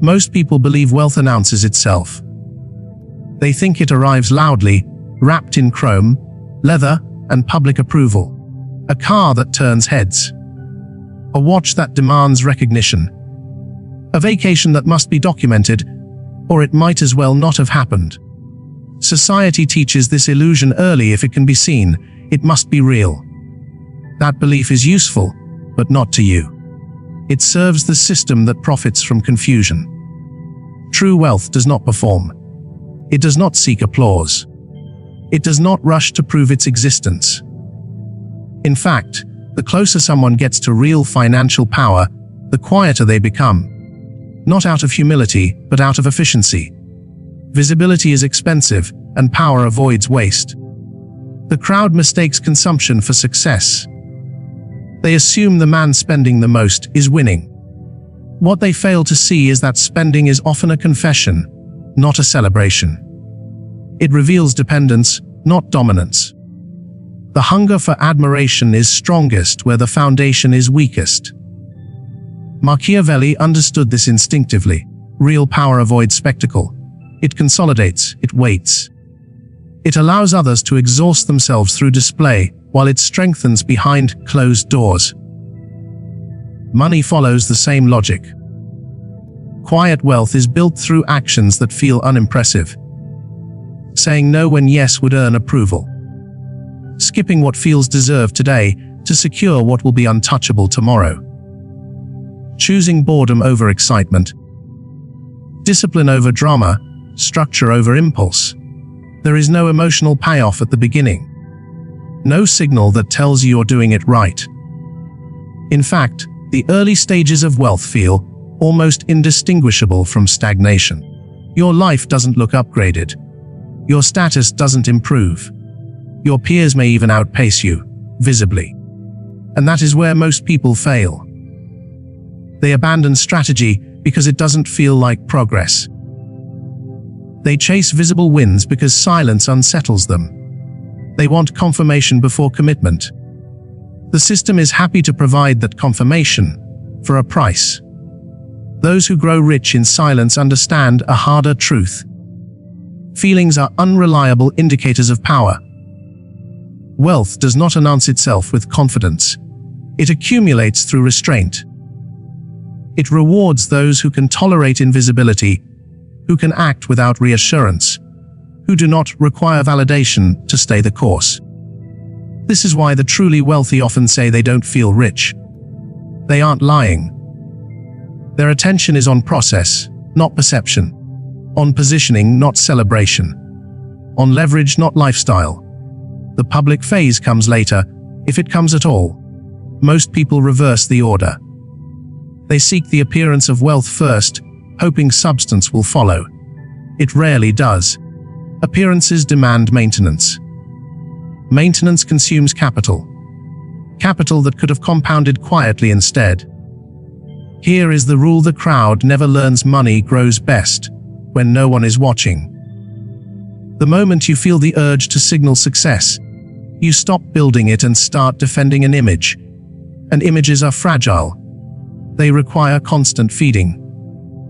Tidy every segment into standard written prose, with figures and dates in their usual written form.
Most people believe wealth announces itself. They think it arrives loudly, wrapped in chrome, leather, and public approval. A car that turns heads. A watch that demands recognition. A vacation that must be documented, or it might as well not have happened. Society teaches this illusion early. If it can be seen, it must be real. That belief is useful, but not to you. It serves the system that profits from confusion. True wealth does not perform. It does not seek applause. It does not rush to prove its existence. In fact, the closer someone gets to real financial power, the quieter they become. Not out of humility, but out of efficiency. Visibility is expensive, and power avoids waste. The crowd mistakes consumption for success. They assume the man spending the most is winning. What they fail to see is that spending is often a confession, not a celebration. It reveals dependence, not dominance. The hunger for admiration is strongest where the foundation is weakest. Machiavelli understood this instinctively. Real power avoids spectacle. It consolidates, it waits. It allows others to exhaust themselves through display, while it strengthens behind closed doors. Money follows the same logic. Quiet wealth is built through actions that feel unimpressive. Saying no when yes would earn approval. Skipping what feels deserved today to secure what will be untouchable tomorrow. Choosing boredom over excitement. Discipline over drama, structure over impulse. There is no emotional payoff at the beginning. No signal that tells you you're doing it right. In fact, the early stages of wealth feel almost indistinguishable from stagnation. Your life doesn't look upgraded. Your status doesn't improve. Your peers may even outpace you, visibly. And that is where most people fail. They abandon strategy because it doesn't feel like progress. They chase visible wins because silence unsettles them. They want confirmation before commitment. The system is happy to provide that confirmation for a price. Those who grow rich in silence understand a harder truth. Feelings are unreliable indicators of power. Wealth does not announce itself with confidence. It accumulates through restraint. It rewards those who can tolerate invisibility, who can act without reassurance, who do not require validation to stay the course. This is why the truly wealthy often say they don't feel rich. They aren't lying. Their attention is on process, not perception. On positioning, not celebration. On leverage, not lifestyle. The public phase comes later, if it comes at all. Most people reverse the order. They seek the appearance of wealth first, hoping substance will follow. It rarely does. Appearances demand maintenance. Maintenance consumes capital. Capital that could have compounded quietly instead. Here is the rule: the crowd never learns. Money grows best when no one is watching. The moment you feel the urge to signal success, you stop building it and start defending an image. And images are fragile. They require constant feeding.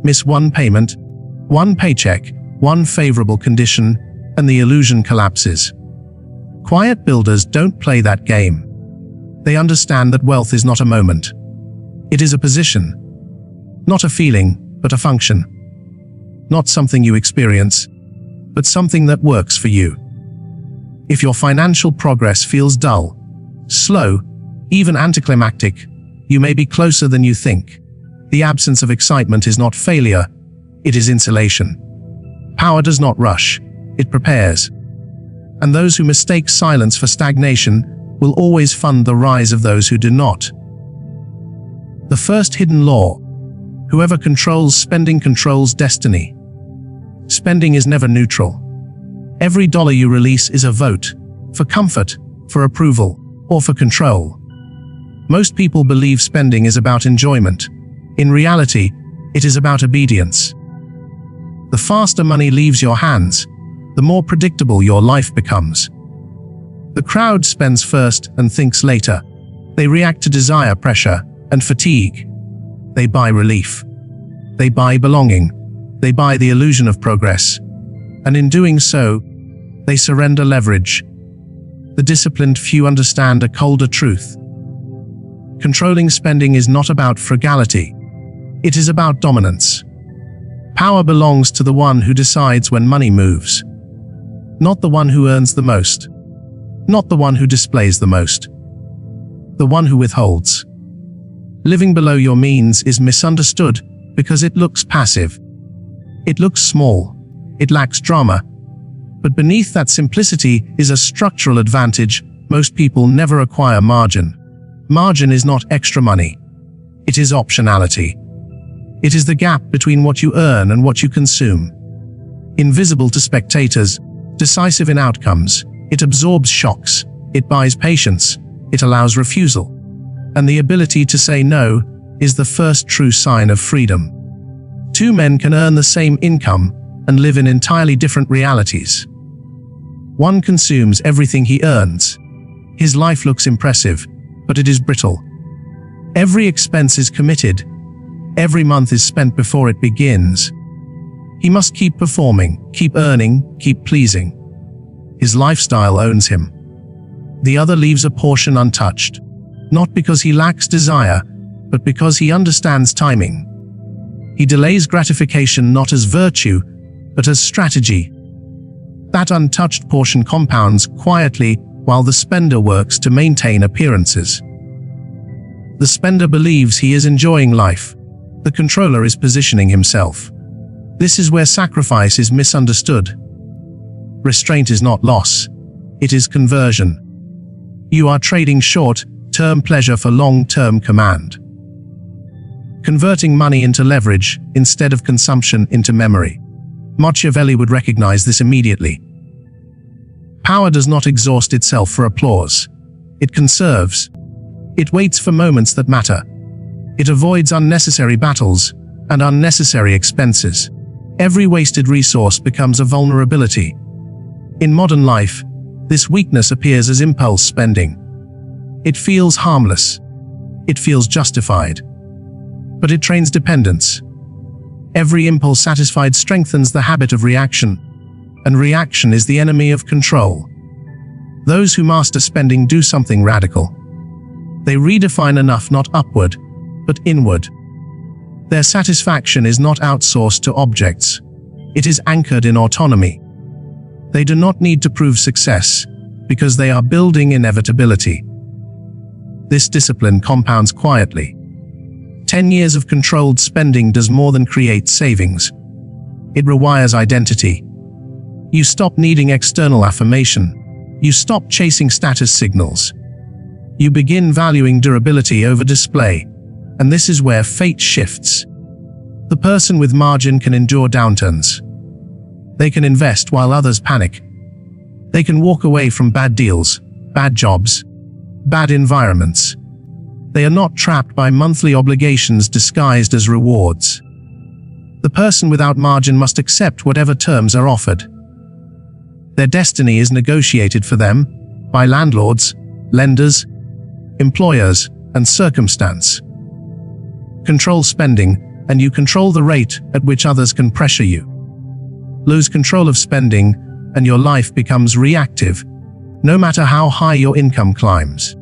Miss one payment, one paycheck, one favorable condition, and the illusion collapses. Quiet builders don't play that game. They understand that wealth is not a moment. It is a position. Not a feeling, but a function. Not something you experience, but something that works for you. If your financial progress feels dull, slow, even anticlimactic, you may be closer than you think. The absence of excitement is not failure, it is insulation. Power does not rush, it prepares. And those who mistake silence for stagnation will always fund the rise of those who do not. The first hidden law: whoever controls spending controls destiny. Spending is never neutral. Every dollar you release is a vote, for comfort, for approval, or for control. Most people believe spending is about enjoyment. In reality, it is about obedience. The faster money leaves your hands, the more predictable your life becomes. The crowd spends first and thinks later. They react to desire, pressure, and fatigue. They buy relief. They buy belonging. They buy the illusion of progress. And in doing so, they surrender leverage. The disciplined few understand a colder truth. Controlling spending is not about frugality. It is about dominance. Power belongs to the one who decides when money moves. Not the one who earns the most. Not the one who displays the most. The one who withholds. Living below your means is misunderstood because it looks passive. It looks small. It lacks drama. But beneath that simplicity is a structural advantage. Most people never acquire margin. Margin is not extra money. It is optionality. It is the gap between what you earn and what you consume. Invisible to spectators, decisive in outcomes, it absorbs shocks, it buys patience, it allows refusal. And the ability to say no is the first true sign of freedom. Two men can earn the same income and live in entirely different realities. One consumes everything he earns. His life looks impressive, but it is brittle. Every expense is committed. Every month is spent before it begins. He must keep performing, keep earning, keep pleasing. His lifestyle owns him. The other leaves a portion untouched, not because he lacks desire, but because he understands timing. He delays gratification not as virtue, but as strategy. That untouched portion compounds quietly while the spender works to maintain appearances. The spender believes he is enjoying life. The controller is positioning himself. This is where sacrifice is misunderstood. Restraint is not loss. It is conversion. You are trading short-term pleasure for long-term command. Converting money into leverage instead of consumption into memory. Machiavelli would recognize this immediately. Power does not exhaust itself for applause. It conserves. It waits for moments that matter. It avoids unnecessary battles and unnecessary expenses. Every wasted resource becomes a vulnerability. In modern life, this weakness appears as impulse spending. It feels harmless. It feels justified. But it trains dependence. Every impulse satisfied strengthens the habit of reaction, and reaction is the enemy of control. Those who master spending do something radical. They redefine enough not upward, but inward. Their satisfaction is not outsourced to objects. It is anchored in autonomy. They do not need to prove success, because they are building inevitability. This discipline compounds quietly. 10 years of controlled spending does more than create savings. It rewires identity. You stop needing external affirmation. You stop chasing status signals. You begin valuing durability over display. And this is where fate shifts. The person with margin can endure downturns. They can invest while others panic. They can walk away from bad deals, bad jobs, bad environments. They are not trapped by monthly obligations disguised as rewards. The person without margin must accept whatever terms are offered. Their destiny is negotiated for them by landlords, lenders, employers, and circumstance. Control spending, and you control the rate at which others can pressure you. Lose control of spending, and your life becomes reactive, no matter how high your income climbs.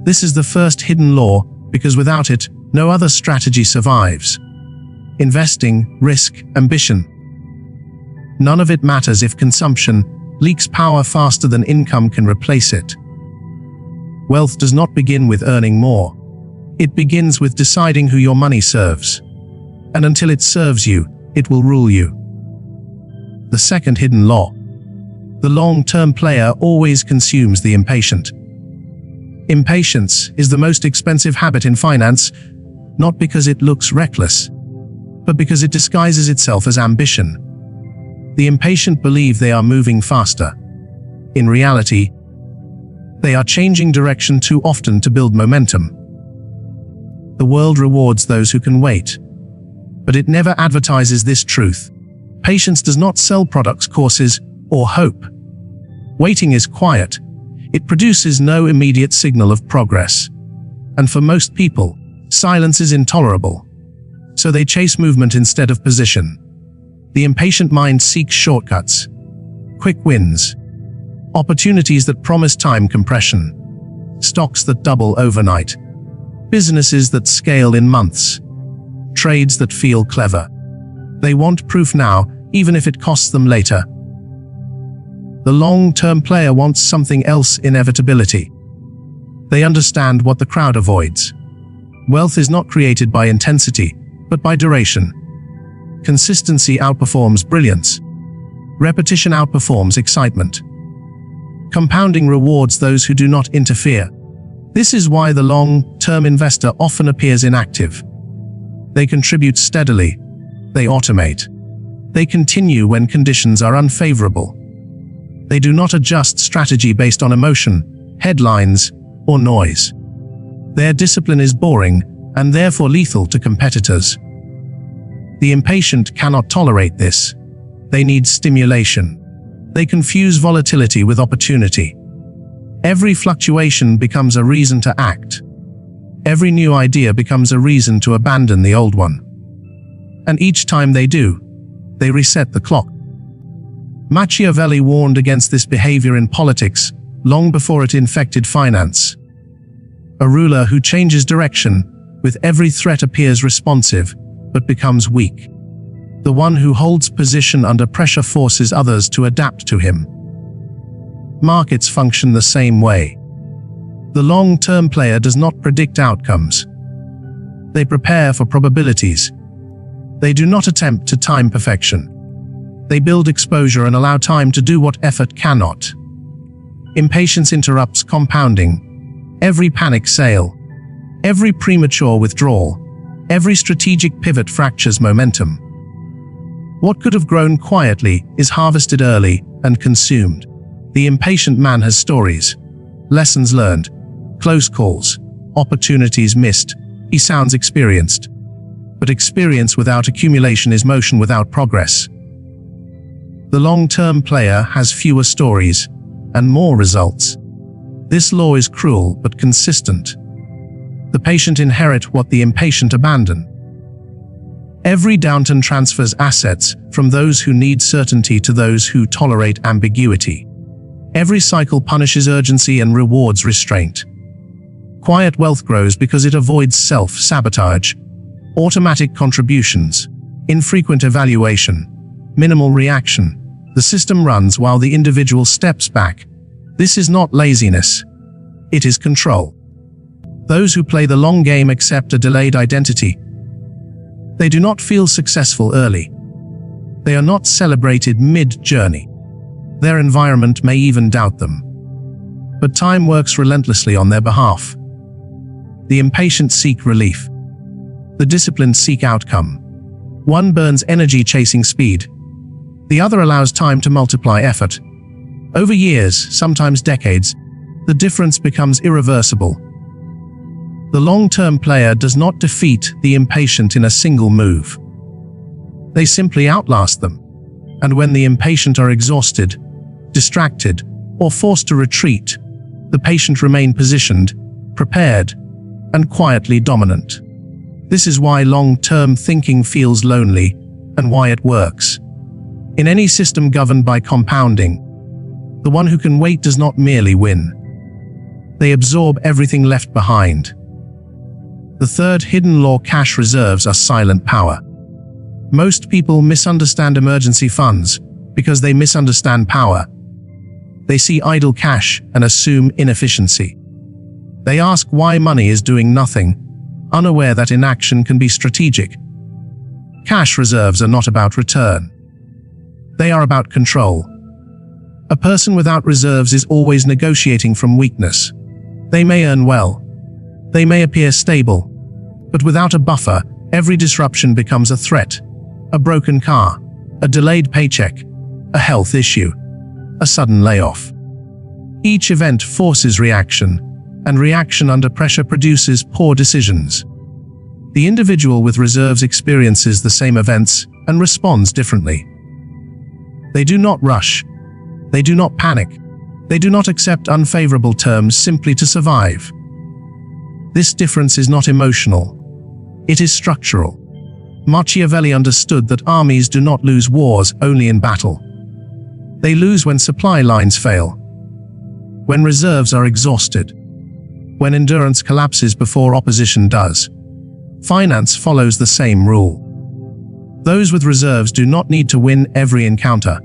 This is the first hidden law, because without it, no other strategy survives. Investing, risk, ambition. None of it matters if consumption leaks power faster than income can replace it. Wealth does not begin with earning more. It begins with deciding who your money serves. And until it serves you, it will rule you. The second hidden law. The long-term player always consumes the impatient. Impatience is the most expensive habit in finance, not because it looks reckless, but because it disguises itself as ambition. The impatient believe they are moving faster. In reality, they are changing direction too often to build momentum. The world rewards those who can wait, but it never advertises this truth. Patience does not sell products, courses, or hope. Waiting is quiet. It produces no immediate signal of progress. And for most people, silence is intolerable. so they chase movement instead of position. The impatient mind seeks shortcuts, quick wins, opportunities that promise time compression, stocks that double overnight, businesses that scale in months, trades that feel clever. They want proof now, even if it costs them later. The long-term player wants something else: inevitability. They understand what the crowd avoids. Wealth is not created by intensity, but by duration. Consistency outperforms brilliance. Repetition outperforms excitement. Compounding rewards those who do not interfere. This is why the long-term investor often appears inactive. They contribute steadily. They automate. They continue when conditions are unfavorable. They do not adjust strategy based on emotion, headlines, or noise. Their discipline is boring and therefore lethal to competitors. The impatient cannot tolerate this. They need stimulation. They confuse volatility with opportunity. Every fluctuation becomes a reason to act. Every new idea becomes a reason to abandon the old one. And each time they do, they reset the clock. Machiavelli warned against this behavior in politics long before it infected finance. A ruler who changes direction with every threat appears responsive, but becomes weak. The one who holds position under pressure forces others to adapt to him. Markets function the same way. The long-term player does not predict outcomes. They prepare for probabilities. They do not attempt to time perfection. They build exposure and allow time to do what effort cannot. Impatience interrupts compounding. Every panic sale, every premature withdrawal, every strategic pivot fractures momentum. What could have grown quietly is harvested early and consumed. The impatient man has stories, lessons learned, close calls, opportunities missed. He sounds experienced. But experience without accumulation is motion without progress. The long-term player has fewer stories and more results. This law is cruel but consistent. The patient inherit what the impatient abandon. Every downturn transfers assets from those who need certainty to those who tolerate ambiguity. Every cycle punishes urgency and rewards restraint. Quiet wealth grows because it avoids self-sabotage, automatic contributions, infrequent evaluation, minimal reaction. The system runs while the individual steps back. This is not laziness. It is control. Those who play the long game accept a delayed identity. They do not feel successful early. They are not celebrated mid-journey. Their environment may even doubt them. But time works relentlessly on their behalf. The impatient seek relief. The disciplined seek outcome. One burns energy chasing speed. The other allows time to multiply effort. Over years, sometimes decades, the difference becomes irreversible. The long-term player does not defeat the impatient in a single move. They simply outlast them. And when the impatient are exhausted, distracted, or forced to retreat, the patient remain positioned, prepared, and quietly dominant. This is why long-term thinking feels lonely and why it works. In any system governed by compounding, the one who can wait does not merely win. They absorb everything left behind. The third hidden law: cash reserves are silent power. Most people misunderstand emergency funds because they misunderstand power. They see idle cash and assume inefficiency. They ask why money is doing nothing, unaware that inaction can be strategic. Cash reserves are not about return. They are about control. A person without reserves is always negotiating from weakness. They may earn well. They may appear stable. But without a buffer, every disruption becomes a threat. A broken car, a delayed paycheck, a health issue, a sudden layoff. Each event forces reaction, and reaction under pressure produces poor decisions. The individual with reserves experiences the same events and responds differently. They do not rush. They do not panic. They do not accept unfavorable terms simply to survive. This difference is not emotional. It is structural. Machiavelli understood that armies do not lose wars only in battle. They lose when supply lines fail, when reserves are exhausted, when endurance collapses before opposition does. Finance follows the same rule. Those with reserves do not need to win every encounter.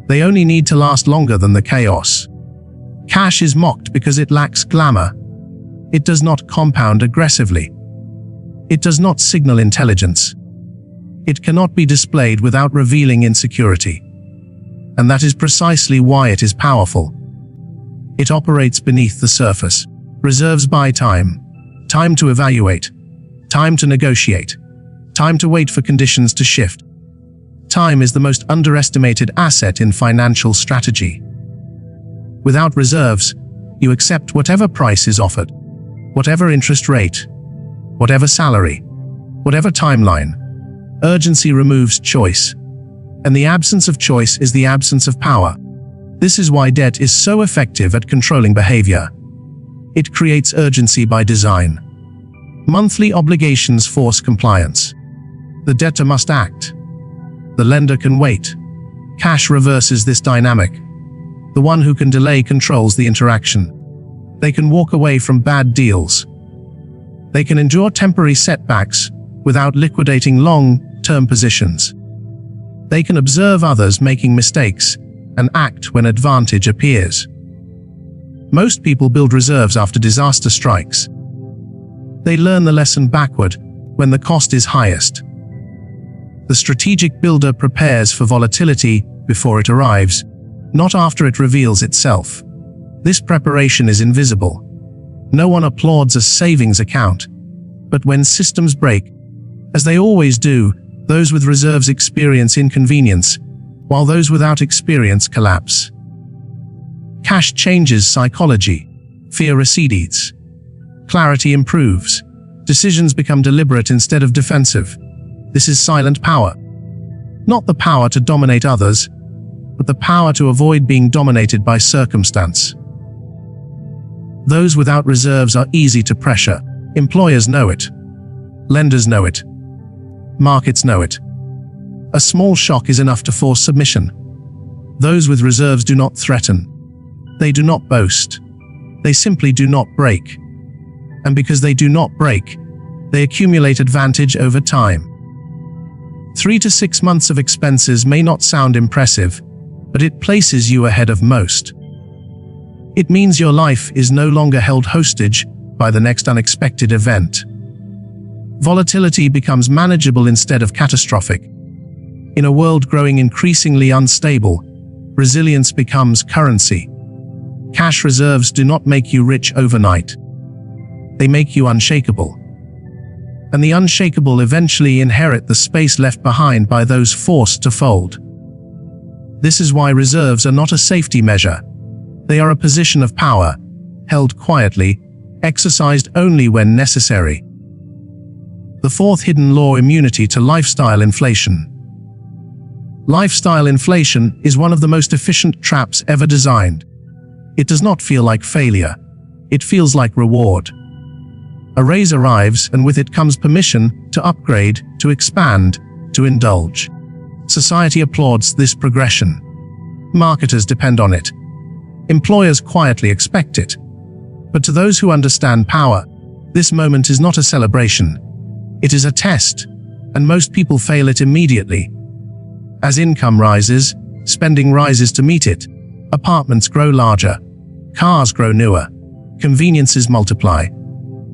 They only need to last longer than the chaos. Cash is mocked because it lacks glamour. It does not compound aggressively. It does not signal intelligence. It cannot be displayed without revealing insecurity. And that is precisely why it is powerful. It operates beneath the surface. Reserves buy time. Time to evaluate. Time to negotiate. Time to wait for conditions to shift. Time is the most underestimated asset in financial strategy. Without reserves, you accept whatever price is offered, whatever interest rate, whatever salary, whatever timeline. Urgency removes choice, and the absence of choice is the absence of power. This is why debt is so effective at controlling behavior. It creates urgency by design. Monthly obligations force compliance. The debtor must act. The lender can wait. Cash reverses this dynamic. The one who can delay controls the interaction. They can walk away from bad deals. They can endure temporary setbacks without liquidating long-term positions. They can observe others making mistakes and act when advantage appears. Most people build reserves after disaster strikes. They learn the lesson backward when the cost is highest. The strategic builder prepares for volatility before it arrives, not after it reveals itself. This preparation is invisible. No one applauds a savings account. But when systems break, as they always do, those with reserves experience inconvenience, while those without experience collapse. Cash changes psychology. Fear recedes. Clarity improves. Decisions become deliberate instead of defensive. This is silent power. Not the power to dominate others, but the power to avoid being dominated by circumstance. Those without reserves are easy to pressure. Employers know it. Lenders know it. Markets know it. A small shock is enough to force submission. Those with reserves do not threaten. They do not boast. They simply do not break. And because they do not break, they accumulate advantage over time. 3 to 6 months of expenses may not sound impressive, but it places you ahead of most. It means your life is no longer held hostage by the next unexpected event. Volatility becomes manageable instead of catastrophic. In a world growing increasingly unstable, resilience becomes currency. Cash reserves do not make you rich overnight. They make you unshakable. And the unshakable eventually inherit the space left behind by those forced to fold. This is why reserves are not a safety measure. They are a position of power, held quietly, exercised only when necessary. The fourth hidden law: immunity to lifestyle inflation. Lifestyle inflation is one of the most efficient traps ever designed. It does not feel like failure. It feels like reward. A raise arrives, and with it comes permission to upgrade, to expand, to indulge. Society applauds this progression. Marketers depend on it. Employers quietly expect it. But to those who understand power, this moment is not a celebration. It is a test, and most people fail it immediately. As income rises, spending rises to meet it. Apartments grow larger. Cars grow newer. Conveniences multiply.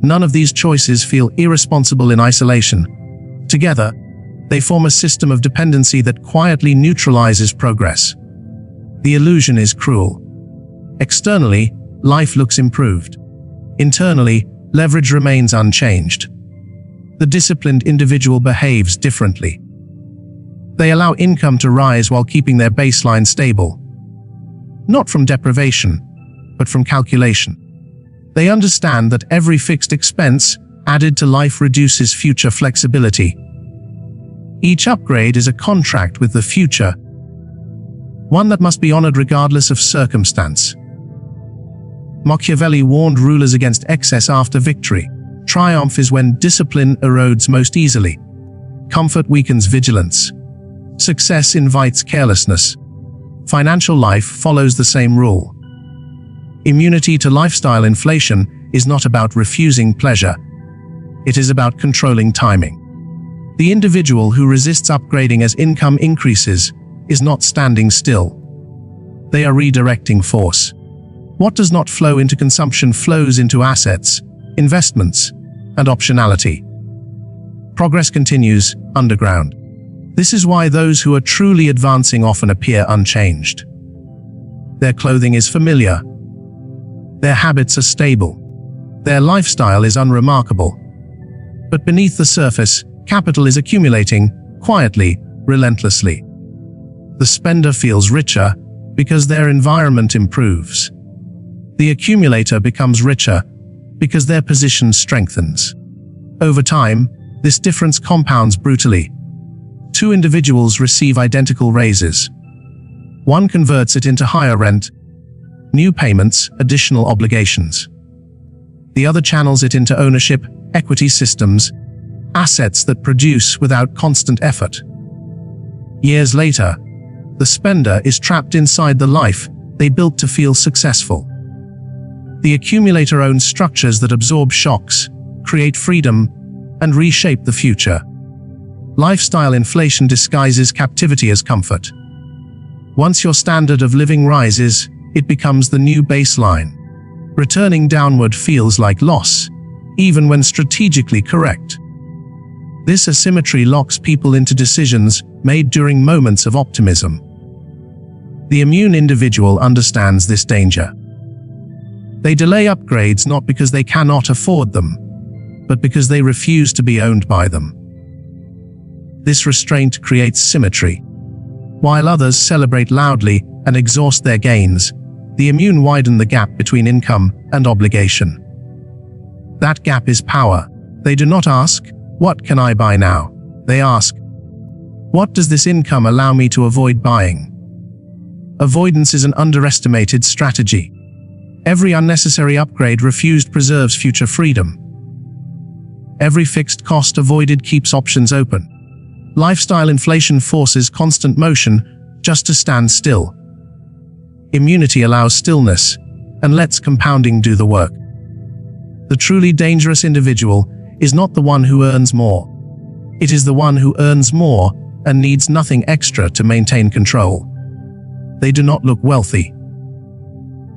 None of these choices feel irresponsible in isolation. Together, they form a system of dependency that quietly neutralizes progress. The illusion is cruel. Externally, life looks improved. Internally, leverage remains unchanged. The disciplined individual behaves differently. They allow income to rise while keeping their baseline stable. Not from deprivation, but from calculation. They understand that every fixed expense added to life reduces future flexibility. Each upgrade is a contract with the future, one that must be honored regardless of circumstance. Machiavelli warned rulers against excess after victory. Triumph is when discipline erodes most easily. Comfort weakens vigilance. Success invites carelessness. Financial life follows the same rule. Immunity to lifestyle inflation is not about refusing pleasure. It is about controlling timing. The individual who resists upgrading as income increases is not standing still. They are redirecting force. What does not flow into consumption flows into assets, investments, and optionality. Progress continues underground. This is why those who are truly advancing often appear unchanged. Their clothing is familiar. Their habits are stable. Their lifestyle is unremarkable. But beneath the surface, capital is accumulating, quietly, relentlessly. The spender feels richer because their environment improves. The accumulator becomes richer because their position strengthens. Over time, this difference compounds brutally. Two individuals receive identical raises. One converts it into higher rent, new payments, additional obligations. The other channels it into ownership, equity systems, assets that produce without constant effort. Years later, the spender is trapped inside the life they built to feel successful. The accumulator owns structures that absorb shocks, create freedom, and reshape the future. Lifestyle inflation disguises captivity as comfort. Once your standard of living rises, it becomes the new baseline. Returning downward feels like loss, even when strategically correct. This asymmetry locks people into decisions made during moments of optimism. The immune individual understands this danger. They delay upgrades not because they cannot afford them, but because they refuse to be owned by them. This restraint creates symmetry. While others celebrate loudly and exhaust their gains, the immune widen the gap between income and obligation. That gap is power. They do not ask, "What can I buy now?" They ask, "What does this income allow me to avoid buying?" Avoidance is an underestimated strategy. Every unnecessary upgrade refused preserves future freedom. Every fixed cost avoided keeps options open. Lifestyle inflation forces constant motion just to stand still. Immunity allows stillness and lets compounding do the work. The truly dangerous individual is not the one who earns more. It is the one who earns more and needs nothing extra to maintain control. They do not look wealthy.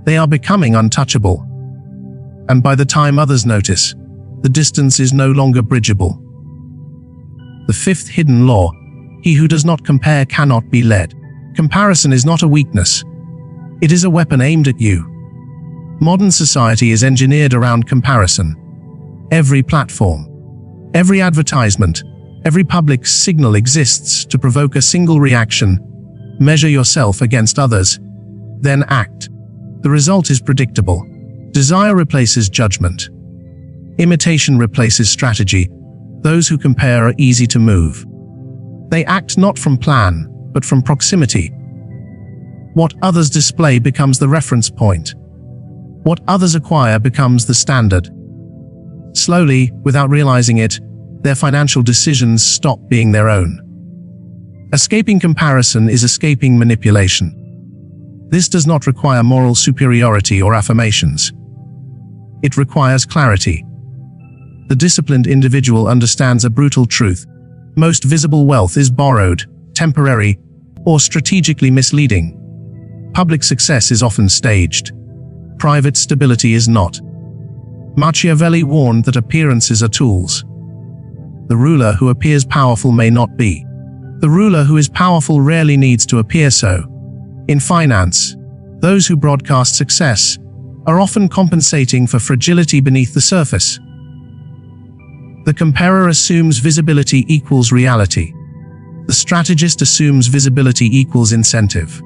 They are becoming untouchable. And by the time others notice, the distance is no longer bridgeable. The fifth hidden law: he who does not compare cannot be led. Comparison is not a weakness. It is a weapon aimed at you. Modern society is engineered around comparison. Every platform, every advertisement, every public signal exists to provoke a single reaction: measure yourself against others, then act. The result is predictable. Desire replaces judgment. Imitation replaces strategy. Those who compare are easy to move. They act not from plan, but from proximity. What others display becomes the reference point. What others acquire becomes the standard. Slowly, without realizing it, their financial decisions stop being their own. Escaping comparison is escaping manipulation. This does not require moral superiority or affirmations. It requires clarity. The disciplined individual understands a brutal truth: most visible wealth is borrowed, temporary, or strategically misleading. Public success is often staged. Private stability is not. Machiavelli warned that appearances are tools. The ruler who appears powerful may not be. The ruler who is powerful rarely needs to appear so. In finance, those who broadcast success are often compensating for fragility beneath the surface. The comparer assumes visibility equals reality. The strategist assumes visibility equals incentive.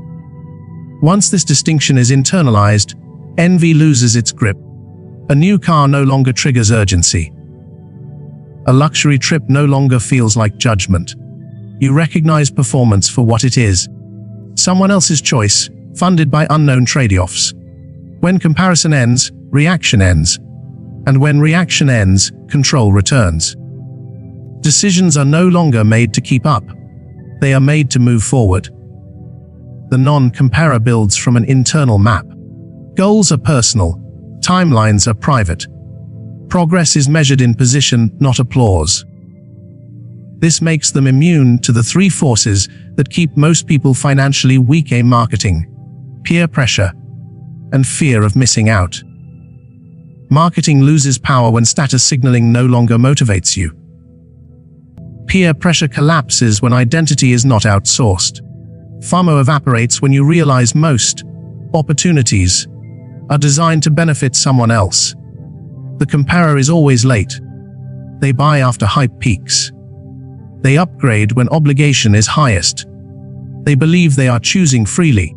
Once this distinction is internalized, envy loses its grip. A new car no longer triggers urgency. A luxury trip no longer feels like judgment. You recognize performance for what it is: someone else's choice, funded by unknown trade-offs. When comparison ends, reaction ends. And when reaction ends, control returns. Decisions are no longer made to keep up. They are made to move forward. The non-comparer builds from an internal map. Goals are personal. Timelines are private. Progress is measured in position, not applause. This makes them immune to the three forces that keep most people financially weak: marketing, peer pressure, and fear of missing out. Marketing loses power when status signaling no longer motivates you. Peer pressure collapses when identity is not outsourced. FOMO evaporates when you realize most opportunities are designed to benefit someone else. The comparer is always late. They buy after hype peaks. They upgrade when obligation is highest. They believe they are choosing freely.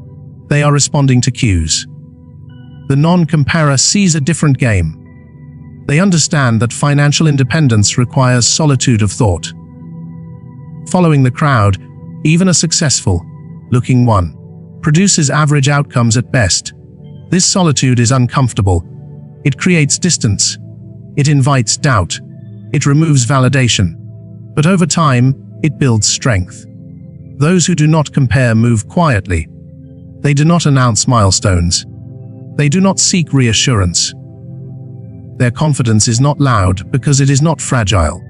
They are responding to cues. The non-comparer sees a different game. They understand that financial independence requires solitude of thought. Following the crowd, even a successful-looking one, produces average outcomes at best. This solitude is uncomfortable. It creates distance. It invites doubt. It removes validation. But over time, it builds strength. Those who do not compare move quietly. They do not announce milestones. They do not seek reassurance. Their confidence is not loud because it is not fragile.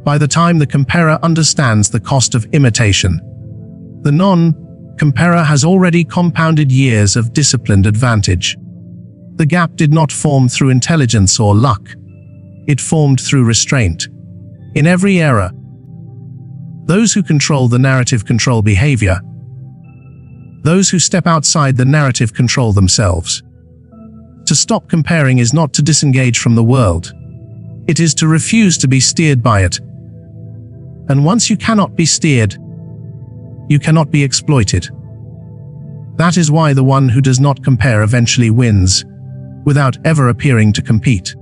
By the time the comparer understands the cost of imitation, the non-comparer has already compounded years of disciplined advantage. The gap did not form through intelligence or luck. It formed through restraint. In every era, those who control the narrative control behavior. Those who step outside the narrative control themselves. To stop comparing is not to disengage from the world. It is to refuse to be steered by it. And once you cannot be steered, you cannot be exploited. That is why the one who does not compare eventually wins, without ever appearing to compete.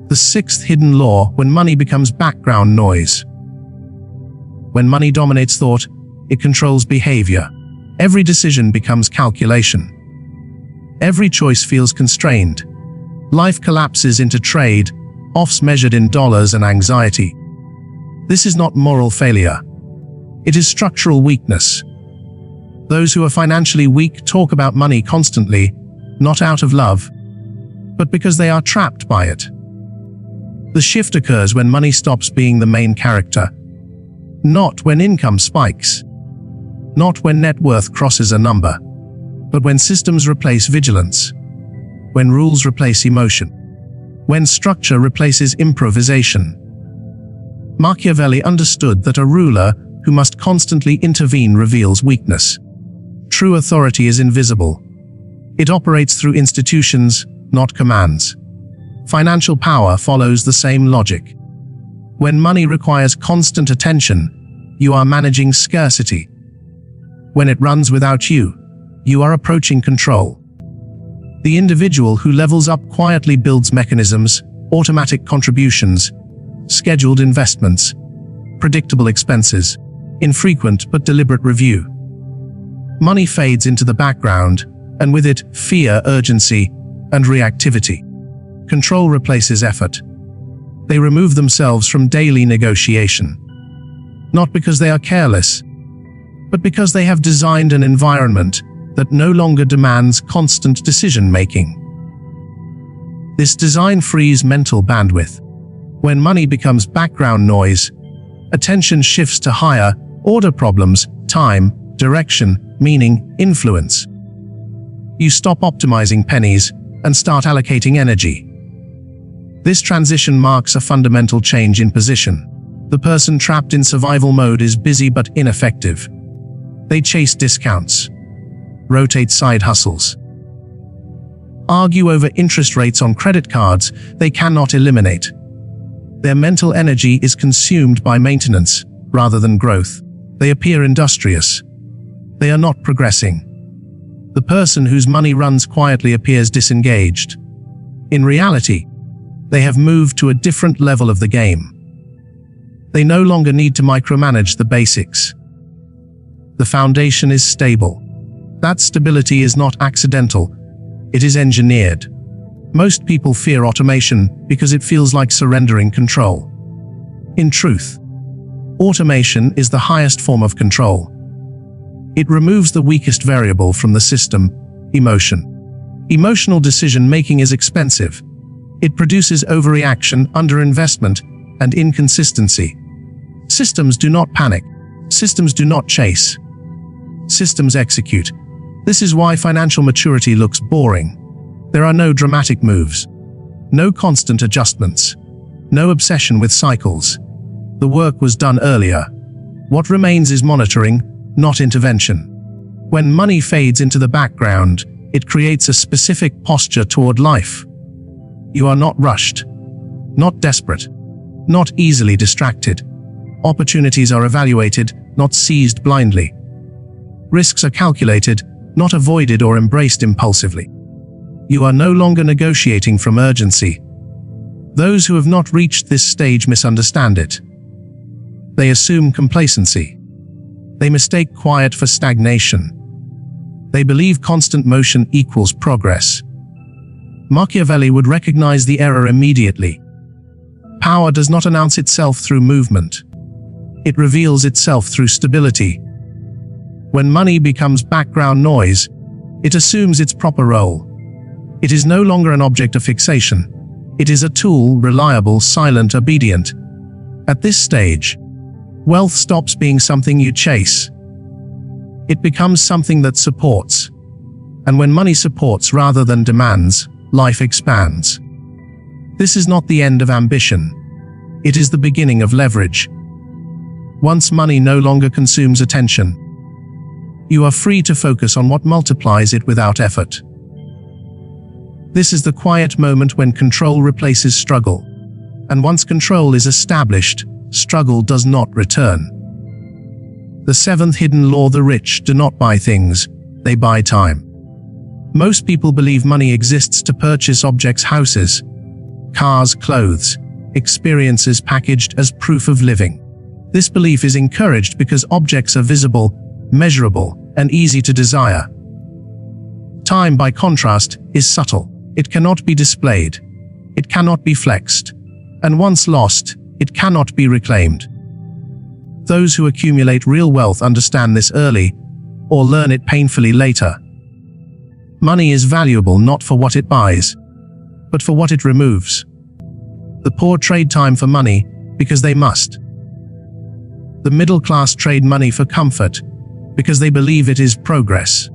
The sixth hidden law: when money becomes background noise. When money dominates thought, it controls behavior. Every decision becomes calculation. Every choice feels constrained. Life collapses into trade, offs measured in dollars and anxiety. This is not moral failure. It is structural weakness. Those who are financially weak talk about money constantly, not out of love, but because they are trapped by it. The shift occurs when money stops being the main character. Not when income spikes. Not when net worth crosses a number. But when systems replace vigilance. When rules replace emotion. When structure replaces improvisation. Machiavelli understood that a ruler who must constantly intervene reveals weakness. True authority is invisible. It operates through institutions, not commands. Financial power follows the same logic. When money requires constant attention, you are managing scarcity. When it runs without you, you are approaching control. The individual who levels up quietly builds mechanisms, automatic contributions, scheduled investments, predictable expenses, infrequent but deliberate review. Money fades into the background, and with it, fear, urgency, and reactivity. Control replaces effort. They remove themselves from daily negotiation. Not because they are careless, but because they have designed an environment that no longer demands constant decision-making. This design frees mental bandwidth. When money becomes background noise, attention shifts to higher order problems: time, direction, meaning, influence. You stop optimizing pennies and start allocating energy. This transition marks a fundamental change in position. The person trapped in survival mode is busy but ineffective. They chase discounts, rotate side hustles, argue over interest rates on credit cards they cannot eliminate. Their mental energy is consumed by maintenance rather than growth. They appear industrious. They are not progressing. The person whose money runs quietly appears disengaged. In reality, they have moved to a different level of the game. They no longer need to micromanage the basics. The foundation is stable. That stability is not accidental. It is engineered. Most people fear automation because it feels like surrendering control. In truth, automation is the highest form of control. It removes the weakest variable from the system, emotion. Emotional decision-making is expensive. It produces overreaction, underinvestment, and inconsistency. Systems do not panic. Systems do not chase. Systems execute. This is why financial maturity looks boring. There are no dramatic moves. No constant adjustments. No obsession with cycles. The work was done earlier. What remains is monitoring, not intervention. When money fades into the background, it creates a specific posture toward life. You are not rushed, not desperate, not easily distracted. Opportunities are evaluated, not seized blindly. Risks are calculated, not avoided or embraced impulsively. You are no longer negotiating from urgency. Those who have not reached this stage misunderstand it. They assume complacency. They mistake quiet for stagnation. They believe constant motion equals progress. Machiavelli would recognize the error immediately. Power does not announce itself through movement. It reveals itself through stability. When money becomes background noise, it assumes its proper role. It is no longer an object of fixation. It is a tool, reliable, silent, obedient. At this stage, wealth stops being something you chase. It becomes something that supports. And when money supports rather than demands, life expands. This is not the end of ambition. It is the beginning of leverage. Once money no longer consumes attention, you are free to focus on what multiplies it without effort. This is the quiet moment when control replaces struggle. And once control is established, struggle does not return. The seventh hidden law: the rich do not buy things, they buy time. Most people believe money exists to purchase objects, houses, cars, clothes, experiences packaged as proof of living. This belief is encouraged because objects are visible, measurable, and easy to desire. Time, by contrast, is subtle. It cannot be displayed. It cannot be flexed. And once lost, it cannot be reclaimed. Those who accumulate real wealth understand this early, or learn it painfully later. Money is valuable not for what it buys, but for what it removes. The poor trade time for money because they must. The middle class trade money for comfort because they believe it is progress.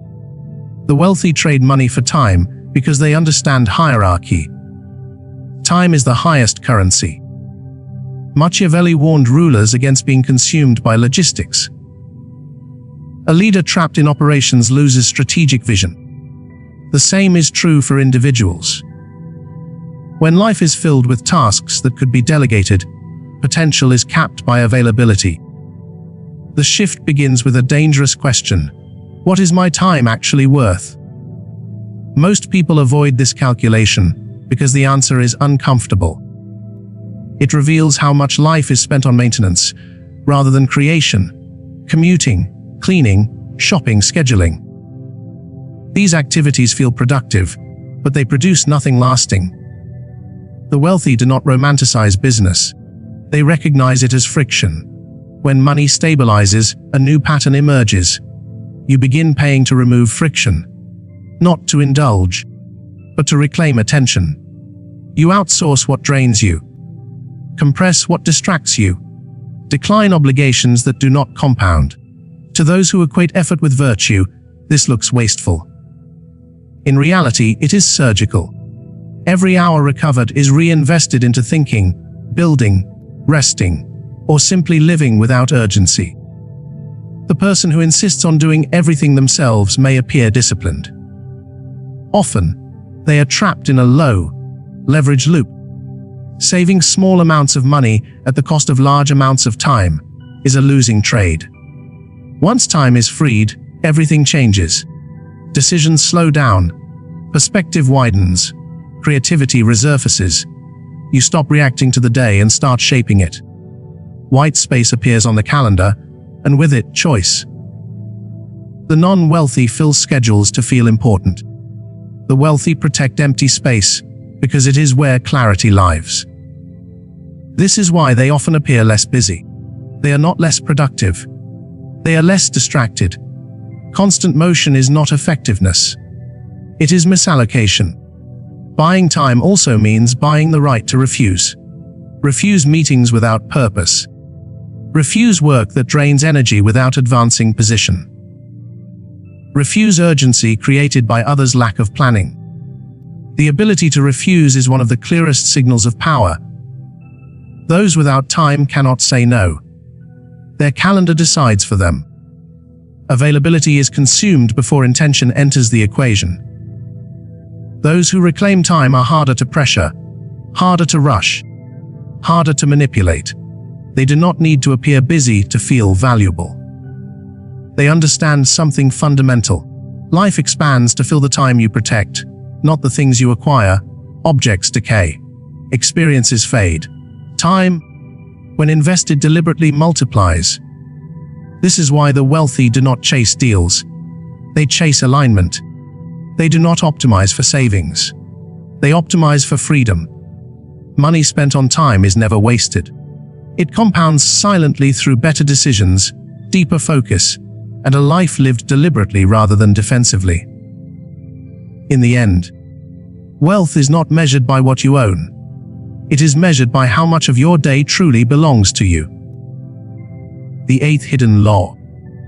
The wealthy trade money for time because they understand hierarchy. Time is the highest currency. Machiavelli warned rulers against being consumed by logistics. A leader trapped in operations loses strategic vision. The same is true for individuals. When life is filled with tasks that could be delegated, potential is capped by availability. The shift begins with a dangerous question: what is my time actually worth? Most people avoid this calculation because the answer is uncomfortable. It reveals how much life is spent on maintenance, rather than creation, commuting, cleaning, shopping, scheduling. These activities feel productive, but they produce nothing lasting. The wealthy do not romanticize business. They recognize it as friction. When money stabilizes, a new pattern emerges. You begin paying to remove friction, not to indulge, but to reclaim attention. You outsource what drains you, compress what distracts you, decline obligations that do not compound. To those who equate effort with virtue, this looks wasteful. In reality, it is surgical. Every hour recovered is reinvested into thinking, building, resting, or simply living without urgency. The person who insists on doing everything themselves may appear disciplined. Often, they are trapped in a low, leverage loop. Saving small amounts of money at the cost of large amounts of time is a losing trade. Once time is freed, everything changes. Decisions slow down, perspective widens, creativity resurfaces. You stop reacting to the day and start shaping it. White space appears on the calendar, and with it, choice. The non-wealthy fill schedules to feel important. The wealthy protect empty space because it is where clarity lives. This is why they often appear less busy. They are not less productive. They are less distracted. Constant motion is not effectiveness. It is misallocation. Buying time also means buying the right to refuse. Refuse meetings without purpose. Refuse work that drains energy without advancing position. Refuse urgency created by others' lack of planning. The ability to refuse is one of the clearest signals of power. Those without time cannot say no. Their calendar decides for them. Availability is consumed before intention enters the equation. Those who reclaim time are harder to pressure, harder to rush, harder to manipulate. They do not need to appear busy to feel valuable. They understand something fundamental. Life expands to fill the time you protect, not the things you acquire. Objects decay. Experiences fade. Time, when invested deliberately, multiplies. This is why the wealthy do not chase deals. They chase alignment. They do not optimize for savings. They optimize for freedom. Money spent on time is never wasted. It compounds silently through better decisions, deeper focus, and a life lived deliberately rather than defensively. In the end, wealth is not measured by what you own. It is measured by how much of your day truly belongs to you. The eighth hidden law.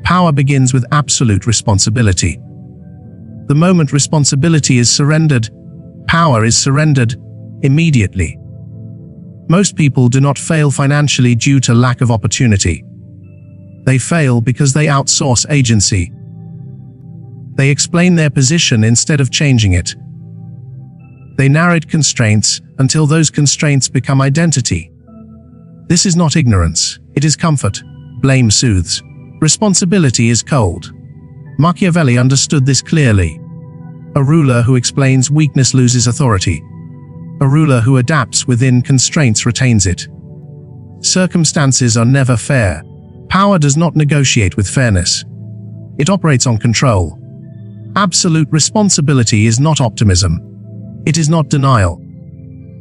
Power begins with absolute responsibility. The moment responsibility is surrendered, power is surrendered immediately. Most people do not fail financially due to lack of opportunity. They fail because they outsource agency. They explain their position instead of changing it. They narrate constraints until those constraints become identity. This is not ignorance, it is comfort. Blame soothes. Responsibility is cold. Machiavelli understood this clearly. A ruler who explains weakness loses authority. A ruler who adapts within constraints retains it. Circumstances are never fair. Power does not negotiate with fairness. It operates on control. Absolute responsibility is not optimism. It is not denial.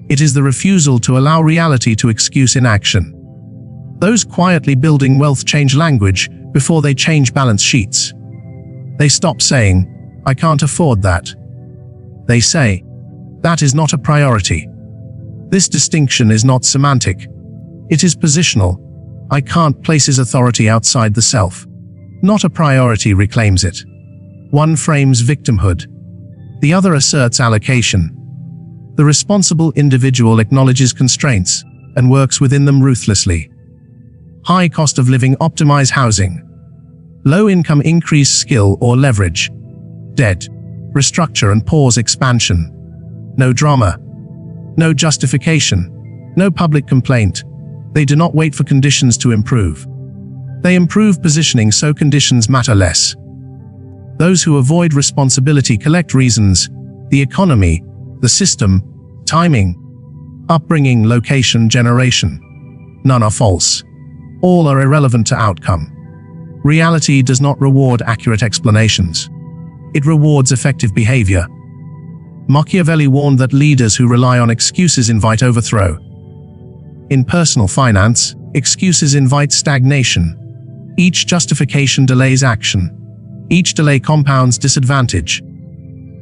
It is the refusal to allow reality to excuse inaction. Those quietly building wealth change language before they change balance sheets. They stop saying, "I can't afford that." They say, "That is not a priority." This distinction is not semantic. It is positional. I can't places authority outside the self. Not a priority reclaims it. One frames victimhood. The other asserts allocation. The responsible individual acknowledges constraints and works within them ruthlessly. High cost of living optimize housing. Low income increase skill or leverage. Debt, restructure and pause expansion. No drama. No justification. No public complaint. They do not wait for conditions to improve. They improve positioning so conditions matter less. Those who avoid responsibility collect reasons: the economy, the system, timing, upbringing, location, generation. None are false. All are irrelevant to outcome. Reality does not reward accurate explanations. It rewards effective behavior. Machiavelli warned that leaders who rely on excuses invite overthrow. In personal finance, excuses invite stagnation. Each justification delays action. Each delay compounds disadvantage.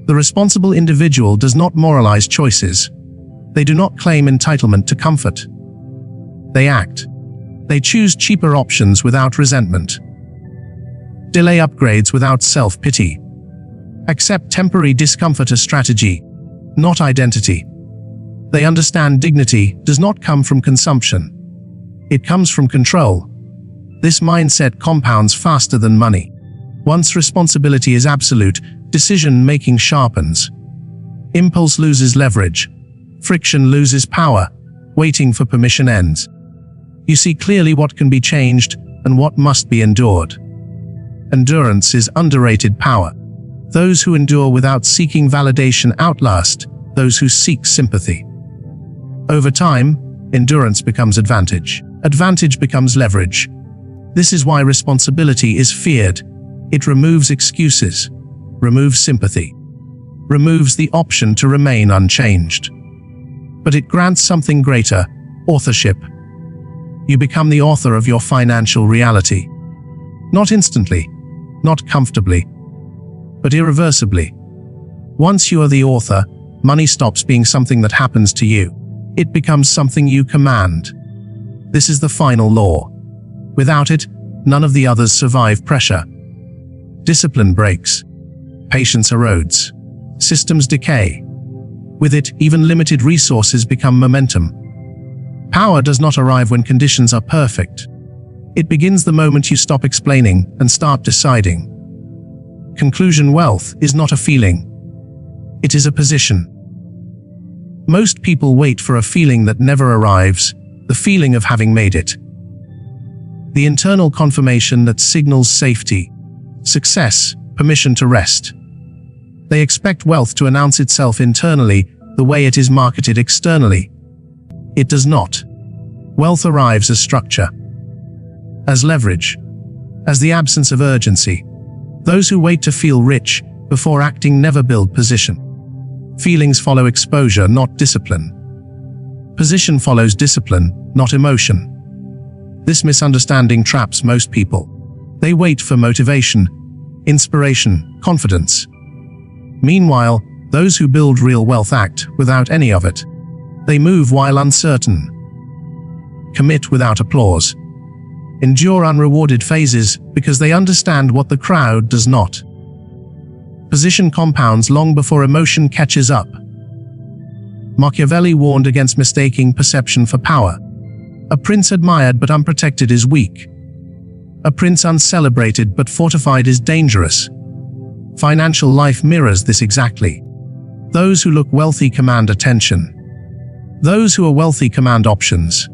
The responsible individual does not moralize choices. They do not claim entitlement to comfort. They act. They choose cheaper options without resentment. Delay upgrades without self-pity. Accept temporary discomfort as strategy, not identity. They understand dignity does not come from consumption. It comes from control. This mindset compounds faster than money. Once responsibility is absolute, decision-making sharpens. Impulse loses leverage. Friction loses power. Waiting for permission ends. You see clearly what can be changed and what must be endured. Endurance is underrated power. Those who endure without seeking validation outlast those who seek sympathy. Over time, endurance becomes advantage. Advantage becomes leverage. This is why responsibility is feared. It removes excuses, removes sympathy, removes the option to remain unchanged. But it grants something greater: authorship. You become the author of your financial reality. Not instantly, not comfortably, but irreversibly. Once you are the author, money stops being something that happens to you. It becomes something you command. This is the final law. Without it, none of the others survive pressure. Discipline breaks. Patience erodes. Systems decay. With it, even limited resources become momentum. Power does not arrive when conditions are perfect. It begins the moment you stop explaining and start deciding. Conclusion: wealth is not a feeling. It is a position. Most people wait for a feeling that never arrives, the feeling of having made it. The internal confirmation that signals safety, success, permission to rest. They expect wealth to announce itself internally the way it is marketed externally. It does not. Wealth arrives as structure, as leverage, as the absence of urgency. Those who wait to feel rich before acting never build position. Feelings follow exposure, not discipline. Position follows discipline, not emotion. This misunderstanding traps most people. They wait for motivation, inspiration, confidence. Meanwhile, those who build real wealth act without any of it. They move while uncertain. Commit without applause. Endure unrewarded phases because they understand what the crowd does not. Position compounds long before emotion catches up. Machiavelli warned against mistaking perception for power. A prince admired but unprotected is weak. A prince uncelebrated but fortified is dangerous. Financial life mirrors this exactly. Those who look wealthy command attention. Those who are wealthy command options.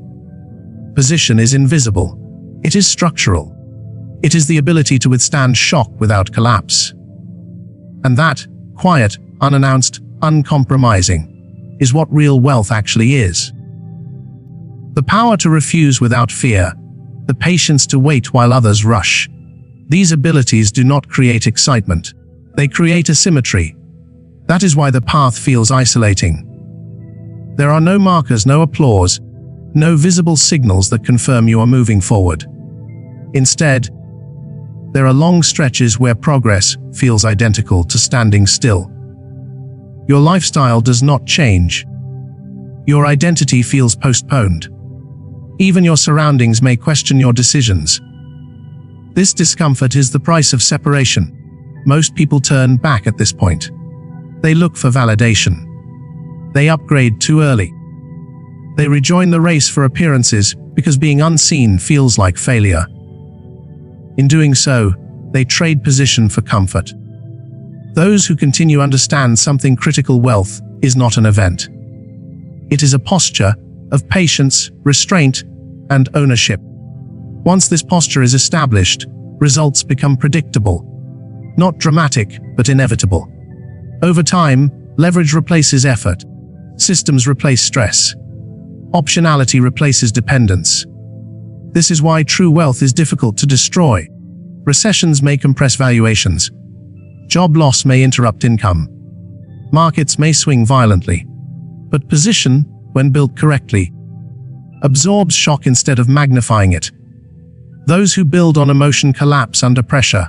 Position is invisible. It is structural. It is the ability to withstand shock without collapse. And that, quiet, unannounced, uncompromising, is what real wealth actually is. The power to refuse without fear, the patience to wait while others rush. These abilities do not create excitement. They create asymmetry. That is why the path feels isolating. There are no markers, no applause, no visible signals that confirm you are moving forward. Instead, there are long stretches where progress feels identical to standing still. Your lifestyle does not change. Your identity feels postponed. Even your surroundings may question your decisions. This discomfort is the price of separation. Most people turn back at this point. They look for validation. They upgrade too early. They rejoin the race for appearances because being unseen feels like failure. In doing so, they trade position for comfort. Those who continue understand something critical: wealth is not an event. It is a posture of patience, restraint, and ownership. Once this posture is established, results become predictable. Not dramatic, but inevitable. Over time, leverage replaces effort. Systems replace stress. Optionality replaces dependence. This is why true wealth is difficult to destroy. Recessions may compress valuations. Job loss may interrupt income. Markets may swing violently. But position, when built correctly, absorbs shock instead of magnifying it. Those who build on emotion collapse under pressure.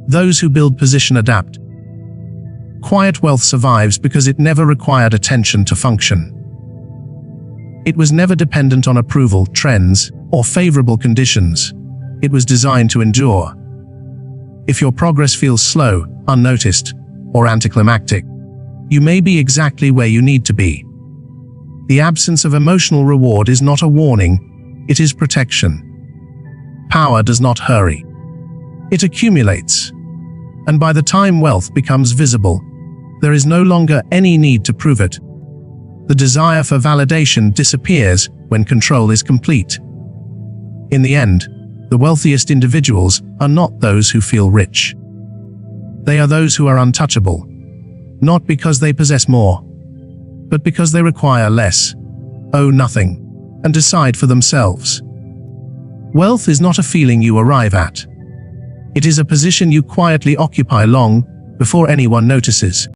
Those who build position adapt. Quiet wealth survives because it never required attention to function. It was never dependent on approval, trends, or favorable conditions. It was designed to endure. If your progress feels slow, unnoticed, or anticlimactic, you may be exactly where you need to be. The absence of emotional reward is not a warning, it is protection. Power does not hurry. It accumulates. And by the time wealth becomes visible, there is no longer any need to prove it. The desire for validation disappears when control is complete. In the end, the wealthiest individuals are not those who feel rich. They are those who are untouchable, not because they possess more, but because they require less, owe nothing, and decide for themselves. Wealth is not a feeling you arrive at. It is a position you quietly occupy long before anyone notices.